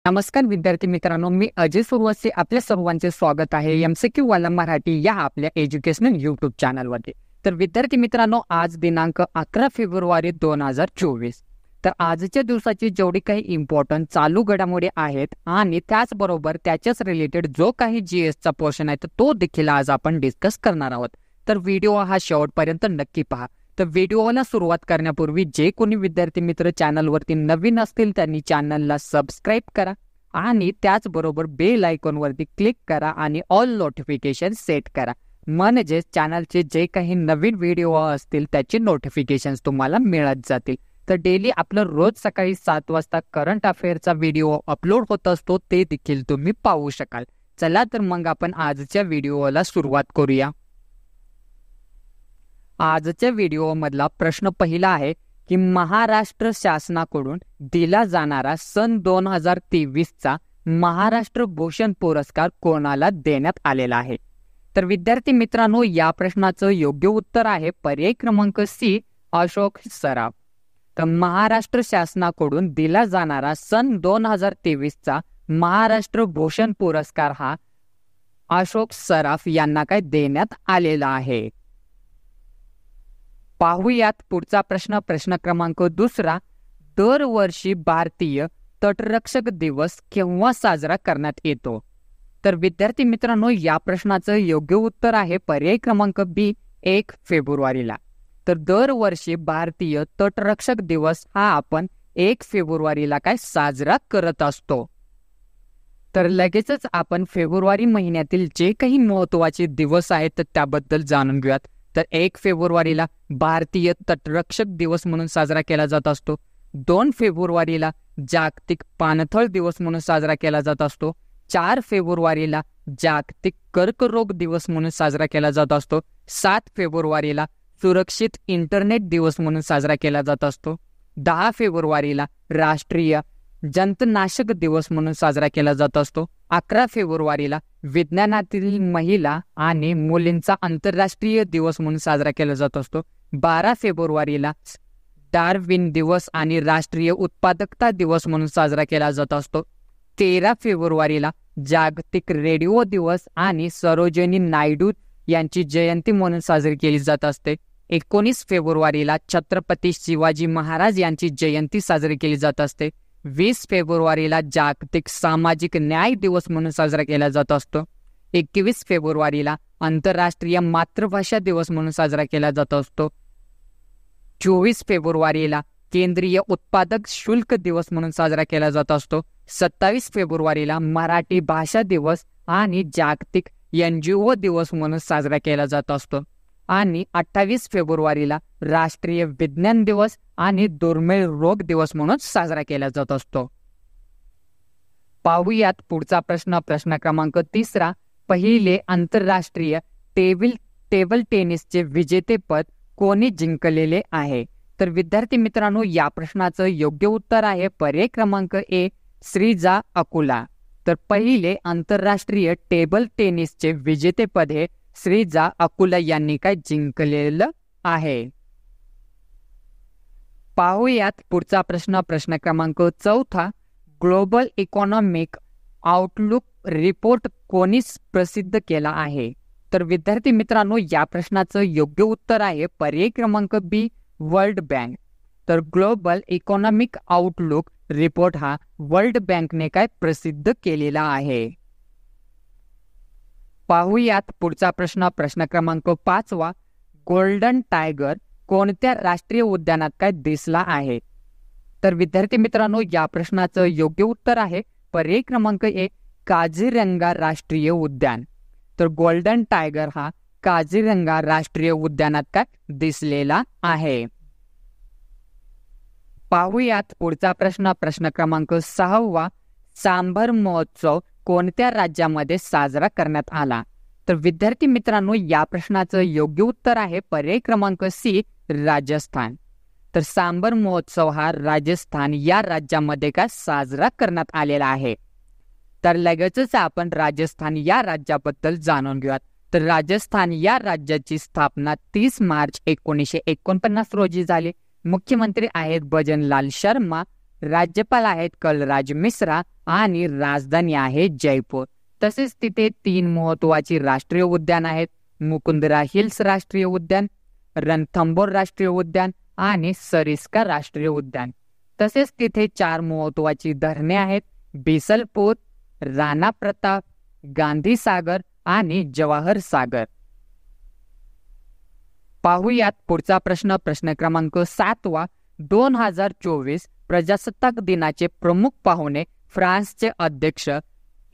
नमस्कार विद्यार्थी मित्रांनो, मी अजय सुरवसे आपल्या सर्वांचे स्वागत आहे MCQ वाला मराठी या आपल्या एज्युकेशनल यूट्यूब चॅनलवरती। तर विद्यार्थी मित्रांनो, आज दिनांक 11 फेब्रुवारी 2024। तर आजच्या दिवसाची जेवढी काही इम्पॉर्टंट चालू घडामोडी आहेत आणि त्याचबरोबर त्याच्याच रिलेटेड जो काही GSचा पोर्शन आहे तो देखील आज आपण डिस्कस करणार आहोत। तर व्हिडिओ हा शेवटपर्यंत नक्की पहा। तर व्हिडिओला सुरुवात करण्यापूर्वी जे कोणी विद्यार्थी मित्र चॅनलवरती नवीन असतील त्यांनी चॅनलला सबस्क्राइब करा आणि त्याचबरोबर बेल आयकॉनवरती क्लिक करा आणि ऑल नोटिफिकेशन सेट करा, म्हणजे चॅनलचे जे काही नवीन व्हिडिओ असतील त्याचे नोटिफिकेशन्स तुम्हाला मिळत जातील। तर डेली आपलं रोज सकाळी 7 वाजता करंट अफेअरचा व्हिडिओ अपलोड होत असतो, ते देखील तुम्ही पाहू शकाल। चला तर मग आपण आजच्या व्हिडिओला सुरुवात करूया। आजच्या व्हिडिओमधला प्रश्न पहिला आहे की महाराष्ट्र शासनाकडून दिला जाणारा सन 2023चा महाराष्ट्र भूषण पुरस्कार कोणाला देण्यात आलेला आहे? तर विद्यार्थी मित्रांनो, या प्रश्नाचं योग्य उत्तर आहे पर्याय क्रमांक सी, अशोक सराफ। तर महाराष्ट्र शासनाकडून दिला जाणारा सन 2023चा महाराष्ट्र भूषण पुरस्कार हा अशोक सराफ यांना काय देण्यात आलेला आहे? पाहूयात पुढचा प्रश्न क्रमांक दुसरा, दरवर्षी भारतीय तटरक्षक दिवस केव्हा साजरा करण्यात येतो? तर विद्यार्थी मित्रांनो, या प्रश्नाचं योग्य उत्तर आहे पर्याय क्रमांक बी, 1 फेब्रुवारीला। तर दरवर्षी भारतीय तटरक्षक दिवस हा आपण 1 फेब्रुवारीला काय साजरा करत असतो। तर लगेचच आपण फेब्रुवारी महिन्यातील जे काही महत्त्वाचे दिवस आहेत त्याबद्दल जाणून घेऊयात। तर 1 फेब्रुवारीला भारतीय तटरक्षक दिवस म्हणून साजरा केला जात असतो। 2 फेब्रुवारीला जागतिक पाणथळ दिवस म्हणून साजरा केला जात असतो। 4 फेब्रुवारीला जागतिक कर्करोग दिवस म्हणून साजरा केला जात असतो। 7 फेब्रुवारीला सुरक्षित इंटरनेट दिवस म्हणून साजरा केला जात असतो। 10 फेब्रुवारीला राष्ट्रीय जंतनाशक दिवस म्हणून साजरा केला जात असतो। 11 फेब्रुवारीला विज्ञानातील महिला आणि मुलींचा आंतरराष्ट्रीय दिवस म्हणून साजरा केला जात असतो। 12 फेब्रुवारीला डार्विन दिवस आणि राष्ट्रीय उत्पादकता दिवस म्हणून साजरा केला जात असतो। 13 फेब्रुवारीला जागतिक रेडिओ दिवस आणि सरोजिनी नायडू यांची जयंती म्हणून साजरी केली जात असते। 19 फेब्रुवारीला छत्रपती शिवाजी महाराज यांची जयंती साजरी केली जात असते। 20 फेब्रुवारीला जागतिक सामाजिक न्याय दिवस म्हणून साजरा केला जात असतो। 21 फेब्रुवारीला आंतरराष्ट्रीय मातृभाषा दिवस म्हणून साजरा केला जात असतो। 24 फेब्रुवारीला केंद्रीय उत्पादक शुल्क दिवस म्हणून साजरा केला जात असतो। 27 फेब्रुवारीला मराठी भाषा दिवस आणि जागतिक NGO दिवस म्हणून साजरा केला जात असतो आणि 28 फेब्रुवारीला राष्ट्रीय विज्ञान दिवस आणि दुर्मिळ रोग दिवस म्हणून साजरा केला जात असतो। पाहूयात पुढचा प्रश्न क्रमांक तिसरा, पहिले आंतरराष्ट्रीय टेबल टेनिसचे विजेतेपद कोणी जिंकलेले आहे? तर विद्यार्थी मित्रांनो, या प्रश्नाचं योग्य उत्तर आहे पर्याय क्रमांक ए, श्रीजा अकुला। तर पहिले आंतरराष्ट्रीय टेबल टेनिसचे विजेतेपद हे श्रीजा अकुला यांनी काय जिंकलेलं आहे? पाहूयात पुढचा प्रश्न क्रमांक चौथा, ग्लोबल इकॉनॉमिक आउटलुक रिपोर्ट कोणी प्रसिद्ध केला आहे? तर विद्यार्थी मित्रांनो, या प्रश्नाचं योग्य उत्तर आहे पर्याय क्रमांक बी, वर्ल्ड बँक। तर ग्लोबल इकॉनॉमिक आउटलुक रिपोर्ट हा वर्ल्ड बँकने काय प्रसिद्ध केलेला आहे। पाहूयात पुढचा प्रश्न क्रमांक 5वा, गोल्डन टायगर कोणत्या राष्ट्रीय उद्यानात काय दिसला आहे? तर विद्यार्थी मित्रांनो, या प्रश्नाचं योग्य उत्तर आहे पर्याय क्रमांक ए, काझीरंगा राष्ट्रीय उद्यान। तर गोल्डन टायगर हा काझीरंगा राष्ट्रीय उद्यानात काय दिसलेला आहे। पाहूयात पुढचा प्रश्न क्रमांक 6वा, सांबर महोत्सव कोणत्या राज्यामध्ये साजरा करण्यात आला? तर विद्यार्थी मित्रांनो, या प्रश्नाचं योग्य उत्तर आहे पर्याय क्रमांक सी, राजस्थान। तर सांबर महोत्सव हा राजस्थान या राज्यामध्ये काय साजरा करण्यात आलेला आहे। तर लगेचच आपण राजस्थान या राज्याबद्दल जाणून घेऊयात। तर राजस्थान या राज्याची स्थापना 30 मार्च 1949 रोजी झाली। मुख्यमंत्री आहेत भजनलाल शर्मा। राज्यपाल आहेत कलराज मिश्रा आणि राजधानी आहे जयपूर. तसेच तिथे 3 महत्वाची राष्ट्रीय उद्यान आहेत, मुकुंदरा हिल्स राष्ट्रीय उद्यान, रणथंबोर राष्ट्रीय उद्यान आणि सरिस्का राष्ट्रीय उद्यान. तसेच तिथे 4 महत्वाची धरणे आहेत, बिसलपूर, राणा प्रताप, गांधी सागर आणि जवाहर सागर. पाहूयात पुढचा प्रश्न, प्रश्न क्रमांक 7. 2024 प्रजासत्ताक दिनाचे प्रमुख पाहुणे फ्रान्सचे अध्यक्ष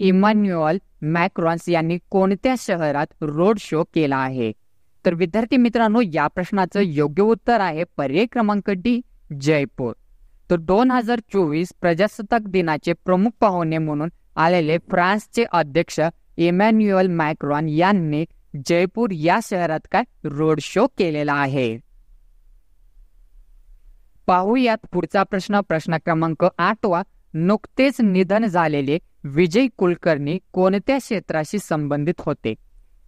इमॅन्युअल मॅक्रॉन यांनी कोणत्या शहरात रोड शो केला आहे? तर विद्यार्थी मित्रांनो, या प्रश्नाचं योग्य उत्तर आहे पर्याय क्रमांक डी, जयपूर. तर 2024 प्रजासत्ताक दिनाचे प्रमुख पाहुणे म्हणून आलेले फ्रान्सचे अध्यक्ष इमॅन्युअल मॅक्रॉन यांनी जयपूर या शहरात काय रोड शो केलेला आहे. पाहूयात पुढचा प्रश्न, प्रश्न क्रमांक 8. नुकतेच निधन झालेले विजय कुलकर्णी कोणत्या क्षेत्राशी संबंधित होते?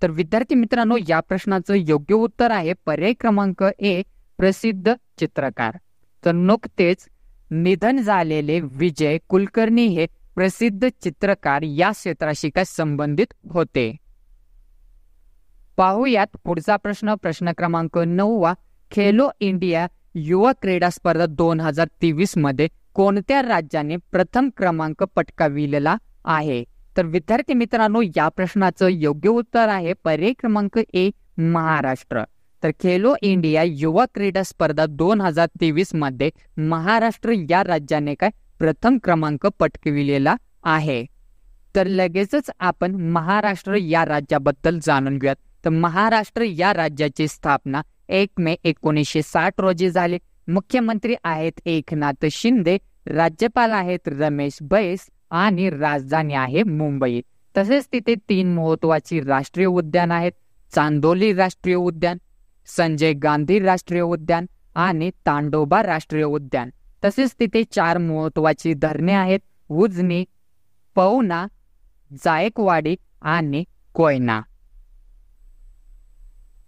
तर विद्यार्थी मित्रांनो, या प्रश्नाचं योग्य उत्तर आहे पर्याय क्रमांक ए, प्रसिद्ध चित्रकार. तर नुकतेच निधन झालेले विजय कुलकर्णी हे प्रसिद्ध चित्रकार या क्षेत्राशी काय संबंधित होते. पाहूयात पुढचा प्रश्न, प्रश्न क्रमांक 9. खेलो इंडिया युवा क्रीडा स्पर्धा 2023 मध्ये कोणत्या राज्याने प्रथम क्रमांक पटकाविलेला आहे? तर विद्यार्थी मित्रांनो, या प्रश्नाचं योग्य उत्तर आहे पर्याय क्रमांक ए, महाराष्ट्र. तर खेलो इंडिया युवा क्रीडा स्पर्धा 2023 मध्ये महाराष्ट्र या राज्याने काय प्रथम क्रमांक पटकाविलेला आहे. तर लगेचच आपण महाराष्ट्र या राज्याबद्दल जाणून घेऊयात. तर महाराष्ट्र या राज्याची स्थापना 1 मे 1960 रोजी झाली. मुख्यमंत्री आहेत एकनाथ शिंदे, राज्यपाल आहेत रमेश बैस आणि राजधानी आहे मुंबई. तसेच तिथे 3 महत्वाची राष्ट्रीय उद्यान आहेत, चांदोली राष्ट्रीय उद्यान, संजय गांधी राष्ट्रीय उद्यान आणि तांडोबा राष्ट्रीय उद्यान. तसेच तिथे 4 महत्वाची धरणे आहेत, उजनी, पवना, जायकवाडी आणि कोयना.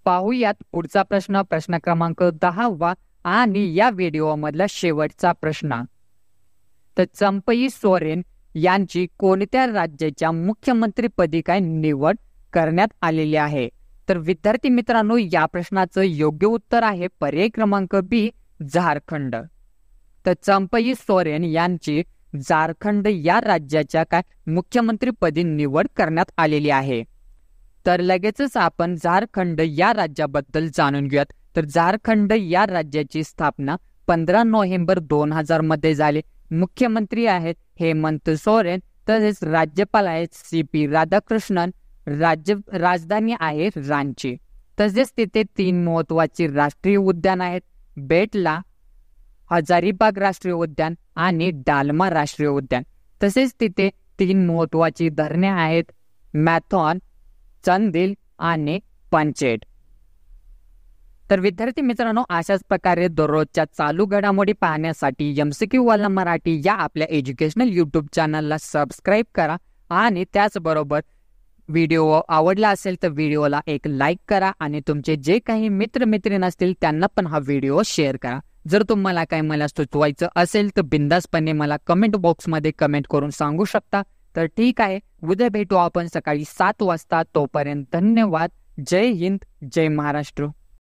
पाहूयात पुढचा प्रश्न, प्रश्न क्रमांक 10 आणि या व्हिडिओ मधला शेवटचा प्रश्न. तर चंपई सोरेन यांची कोणत्या राज्याच्या मुख्यमंत्रीपदी काय निवड करण्यात आलेली आहे? तर विद्यार्थी मित्रांनो, या प्रश्नाचं योग्य उत्तर आहे पर्याय क्रमांक बी, झारखंड. तर चंपई सोरेन यांची झारखंड या राज्याच्या काय मुख्यमंत्रीपदी निवड करण्यात आलेली आहे. तर लगेचच आपण झारखंड या राज्याबद्दल जाणून घेऊयात. तर झारखंड या राज्याची स्थापना 15 नोव्हेंबर 2000 मध्ये झाली. मुख्यमंत्री आहेत हेमंत सोरेन, तसेच राज्यपाल आहेत CP राधाकृष्णन, राजधानी आहे रांची. तसेच तिथे 3 महत्वाची राष्ट्रीय उद्यान आहेत, बेटला, हजारीबाग राष्ट्रीय उद्यान आणि डालमा राष्ट्रीय उद्यान. तसेच तिथे 3 महत्वाची धरणे आहेत, मॅथॉन, चंदिल आणि पंचेट. तर विद्यार्थी मित्रांनो, अशाच प्रकारे दररोजच्या चालू घडामोडी पाहण्यासाठी MCQ वाला मराठी या आपल्या एज्युकेशनल YouTube चॅनलला सबस्क्राईब करा आणि त्याचबरोबर व्हिडिओ आवडला असेल तर व्हिडिओला एक लाईक करा आणि तुमचे जे काही मित्रमैत्रीण असतील त्यांना पण हा व्हिडिओ शेअर करा. जर तुम्हाला काही मला सुचवायचं असेल तर बिंदासपणे मला कमेंट बॉक्समध्ये कमेंट करून सांगू शकता. तर ठीक आहे, उद्या भेटू आपण सकाळी 7 वाजता. तोपर्यंत धन्यवाद. जय हिंद, जय महाराष्ट्र.